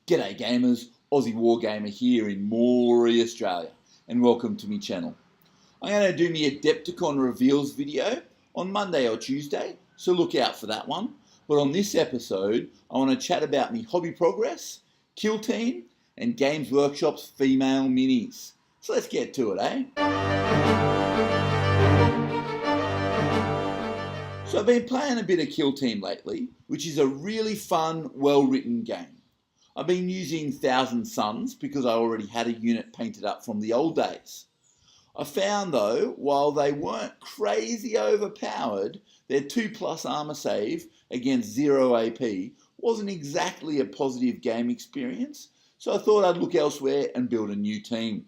G'day gamers, Aussie Wargamer here in Moree, Australia, and welcome to my channel. I'm going to do my Adepticon reveals video on Monday or Tuesday, so look out for that one. But on this episode, I want to chat about my hobby progress, Kill Team, and Games Workshop's female minis. So let's get to it, eh? So I've been playing a bit of Kill Team lately, which is a really fun, well-written game. I've been using Thousand Suns because I already had a unit painted up from the old days. I found though, while they weren't crazy overpowered, their 2+ armor save against 0 AP wasn't exactly a positive game experience, so I thought I'd look elsewhere and build a new team.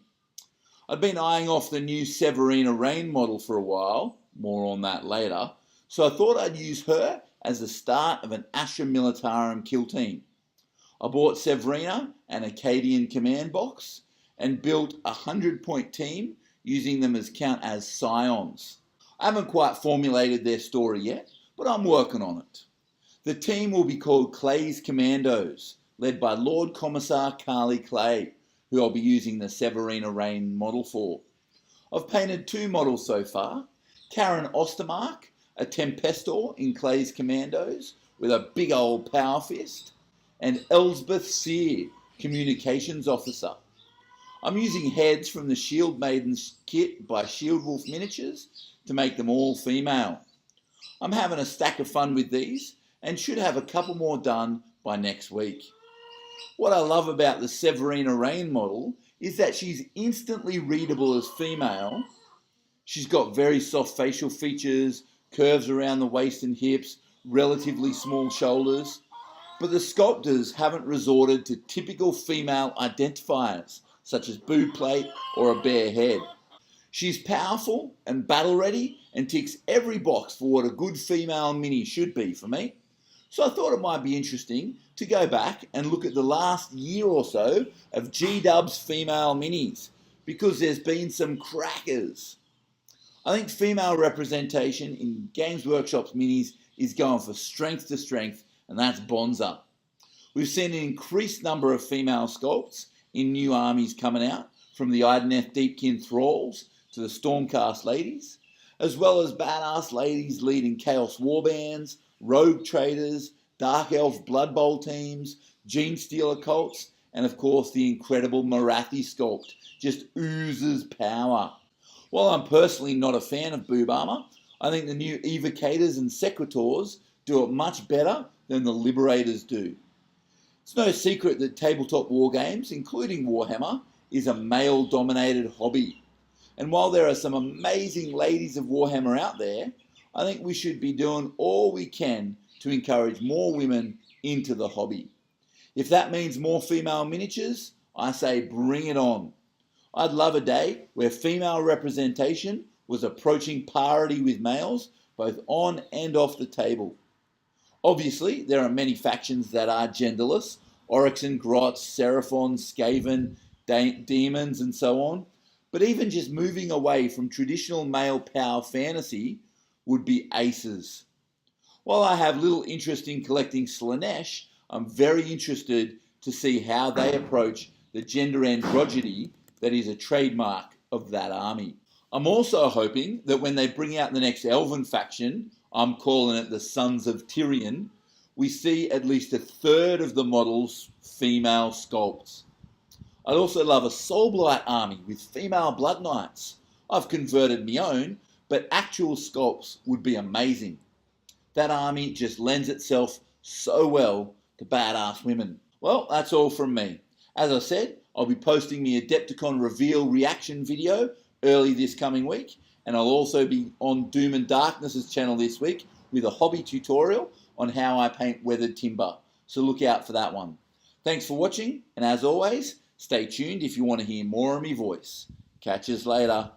I'd been eyeing off the new Severina Rain model for a while, more on that later, so I thought I'd use her as the start of an Astra Militarum kill team. I bought Severina and Acadian command box and built a 100-point team using them as scions. I haven't quite formulated their story yet, but I'm working on it. The team will be called Clay's Commandos, led by Lord Commissar Carly Clay, who I'll be using the Severina Rain model for. I've painted 2 models so far, Karen Ostermark, a Tempestor in Clay's Commandos with a big old power fist, and Elsbeth Sear, Communications Officer. I'm using heads from the Shield Maidens kit by Shield Wolf Miniatures to make them all female. I'm having a stack of fun with these and should have a couple more done by next week. What I love about the Severina Rain model is that she's instantly readable as female. She's got very soft facial features, curves around the waist and hips, relatively small shoulders. But the sculptors haven't resorted to typical female identifiers, such as boob plate or a bare head. She's powerful and battle ready and ticks every box for what a good female mini should be for me. So I thought it might be interesting to go back and look at the last year or so of G-Dub's female minis, because there's been some crackers. I think female representation in Games Workshop's minis is going for strength to strength, and that's bonza. We've seen an increased number of female sculpts in new armies coming out, from the Idoneth Deepkin Thralls to the Stormcast Ladies, as well as badass ladies leading Chaos Warbands, Rogue Traders, Dark Elf Blood Bowl teams, Gene Stealer cults, and of course the incredible Morathi sculpt just oozes power. While I'm personally not a fan of boob armor, I think the new Evocators and Sequitors do it much better than the Liberators do. It's no secret that tabletop war games, including Warhammer, is a male-dominated hobby. And while there are some amazing ladies of Warhammer out there, I think we should be doing all we can to encourage more women into the hobby. If that means more female miniatures, I say bring it on. I'd love a day where female representation was approaching parity with males, both on and off the table. Obviously, there are many factions that are genderless, Oryx and Grots, Seraphons, Skaven, Demons, and so on. But even just moving away from traditional male power fantasy would be aces. While I have little interest in collecting Slaanesh, I'm very interested to see how they approach the gender androgyny that is a trademark of that army. I'm also hoping that when they bring out the next Elven faction, I'm calling it the Sons of Tyrion, we see at least a third of the models female sculpts. I'd also love a Soulblight army with female Blood Knights. I've converted my own, but actual sculpts would be amazing. That army just lends itself so well to badass women. Well, that's all from me. As I said, I'll be posting my Adepticon reveal reaction video early this coming week, and I'll also be on Doom and Darkness's channel this week with a hobby tutorial on how I paint weathered timber, so look out for that one. Thanks for watching, and as always, stay tuned if you want to hear more of my voice. Catch us later.